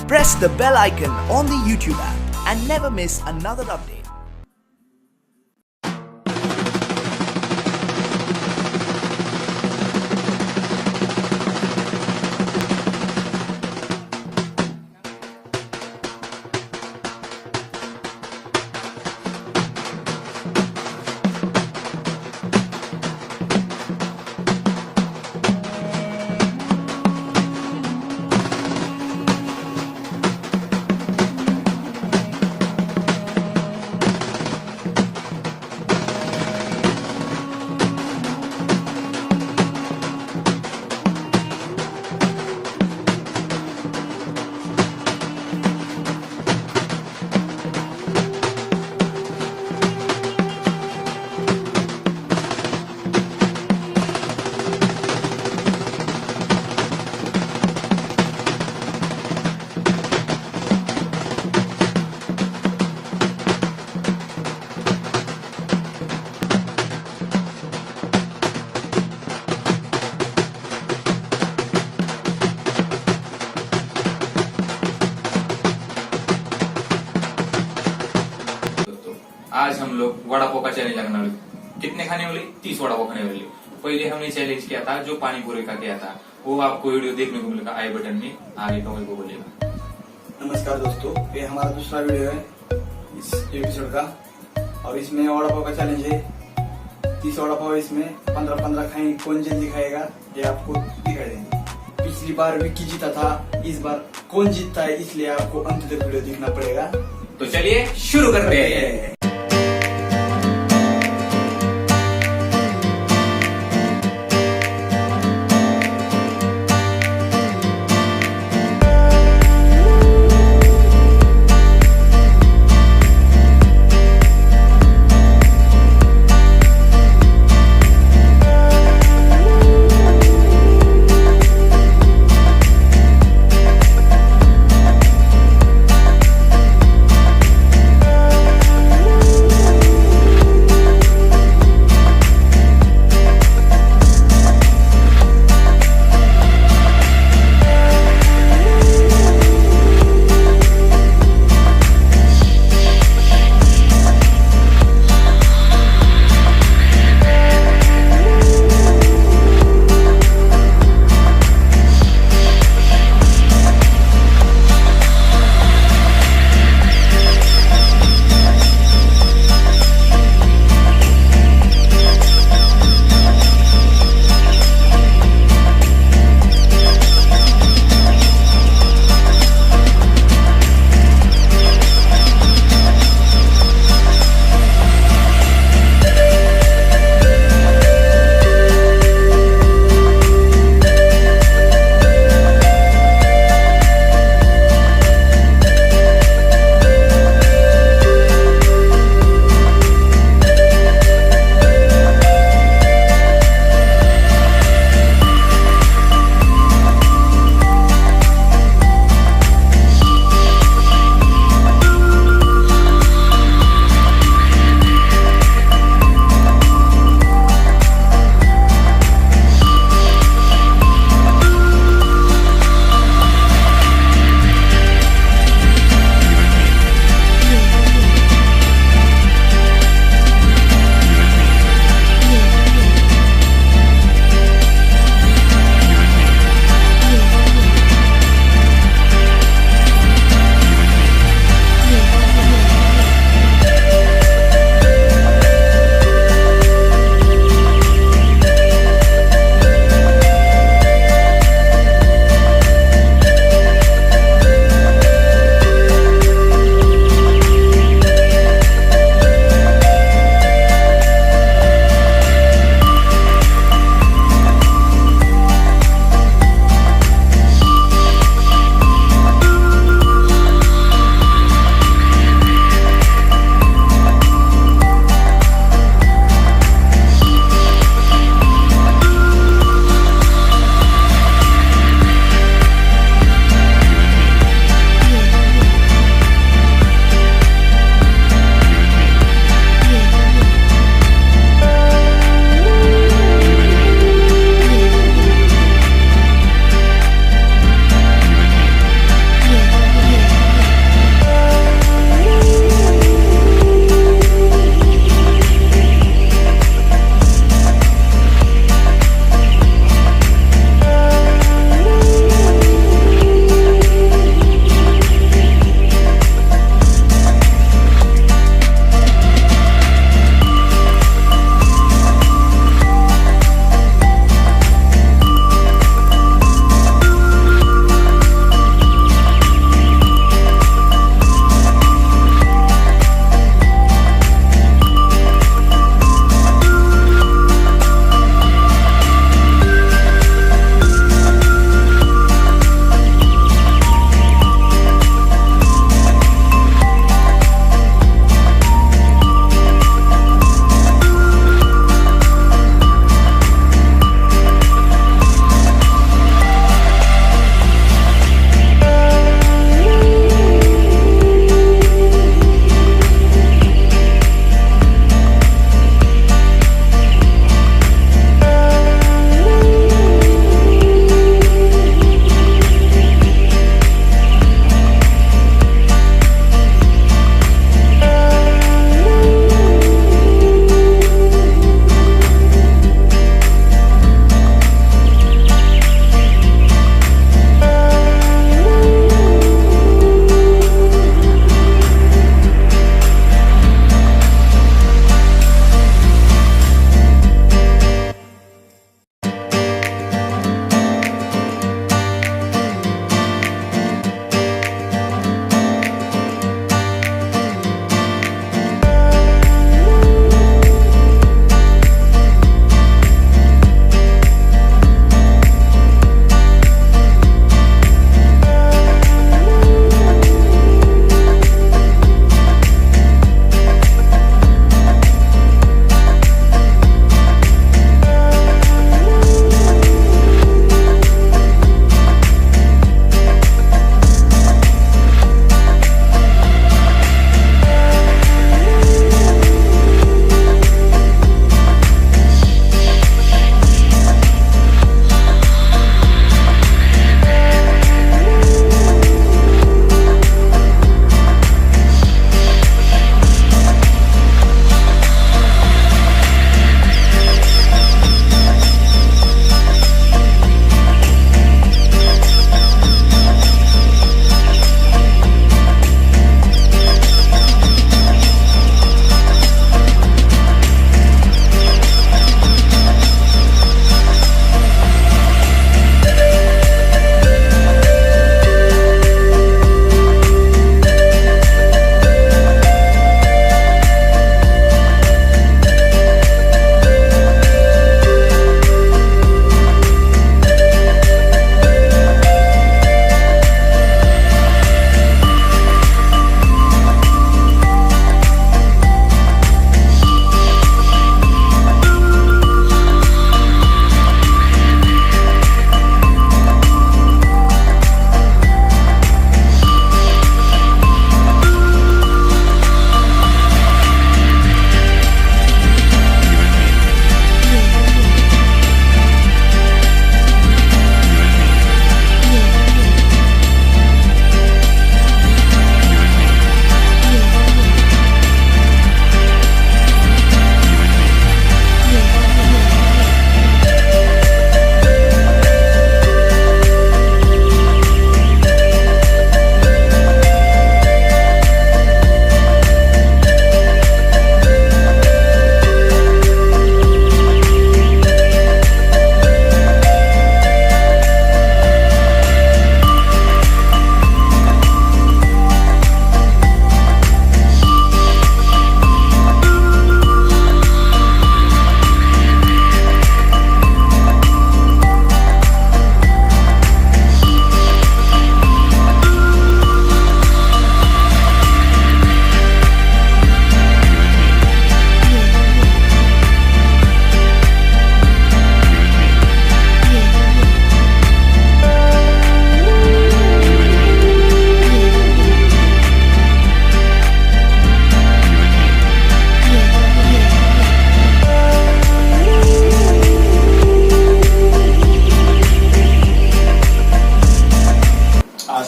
Press the bell icon on the YouTube app and never miss another update. आज हम लोग वड़ा पाव का challenge करने वाले। कितने खाने वाले? 30 वड़ा पाव खाने वाले। पहले हमने चैलेंज किया था जो पानी पूरी का किया था, वो आपको वीडियो देखने को मिलेगा आई बटन में, आगे कमेंट को बोलेगा। नमस्कार दोस्तों, ये हमारा दूसरा वीडियो है इस एपिसोड का और इसमें वड़ा पाव का चैलेंज है। 30 वड़ा पाव इसमें 15-15 खाएंगे। कौन जल्दी खाएगा ये आपको दिखाई देंगे। पिछली बार विक्की जीता था, इस बार कौन जीतता है इसलिए आपको अंत तक वीडियो देखना पड़ेगा। तो चलिए शुरू करते हैं।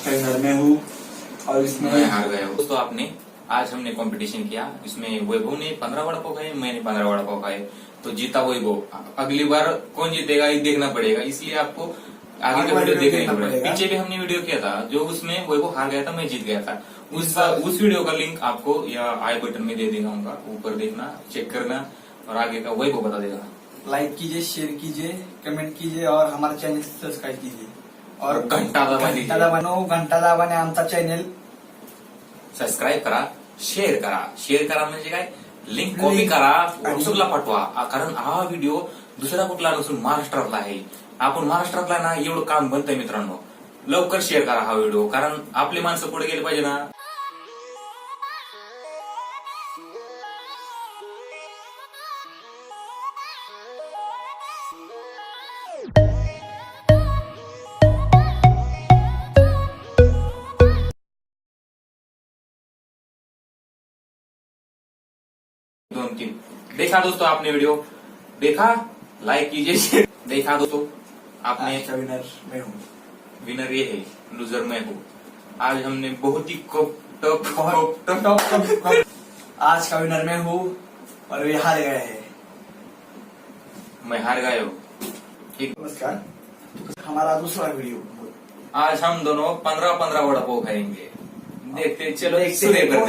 आज का विनर मैं हूँ और इसमें मैं हार गया हूँ। दोस्तों आपने आज हमने कंपटीशन किया, इसमें वैभव ने 15 वड़ा पाव खाए, मैंने 15 वड़ा पाव खाए, तो जीता वैभव। अगली बार कौन जीतेगा ये देखना पड़ेगा, इसलिए आपको आगे का वीडियो देखना पड़ेगा। पीछे भी हमने वीडियो किया था जो उसमें वैभव हार गया था, मैं जीत गया था। उस वीडियो का लिंक आपको या आई बटन में दे देगा, उनका ऊपर देखना, चेक करना और आगे का वैभव बता देगा। लाइक कीजिए, शेयर कीजिए, कमेंट कीजिए और हमारा चॅनल सबस्क्राईब कीजिए और घंटा दाबाने आमचा चॅनल सबस्क्राईब करा, शेअर करा म्हणजे काय, लिंक कॉपी करा, व्हॉट्सअपला पाठवा, कारण हा व्हिडिओ दुसरा कुठला नसून महाराष्ट्रातला आहे। आपण महाराष्ट्रातला ना एवढं काम बनतंय मित्रांनो, लवकर शेअर करा हा व्हिडिओ, कारण आपली माणसं पुढे गेली पाहिजे ना। दोन तीन देखा दोस्तों आपने वीडियो देखा, लाइक कीजिए, शेयर। देखा दोस्तों आपने, आज का विनर मैं हूँ। विनर ये है, लूजर मैं हूँ। आज हमने बहुत ही आज का विनर मैं हूँ और वे हार गए हैं। मैं हार गया हूँ। ठीक, नमस्कार, हमारा दूसरा वीडियो। आज हम दोनों 15 वड़ा पाव खाएंगे। देखते चलो देखते शुरू करते हैं।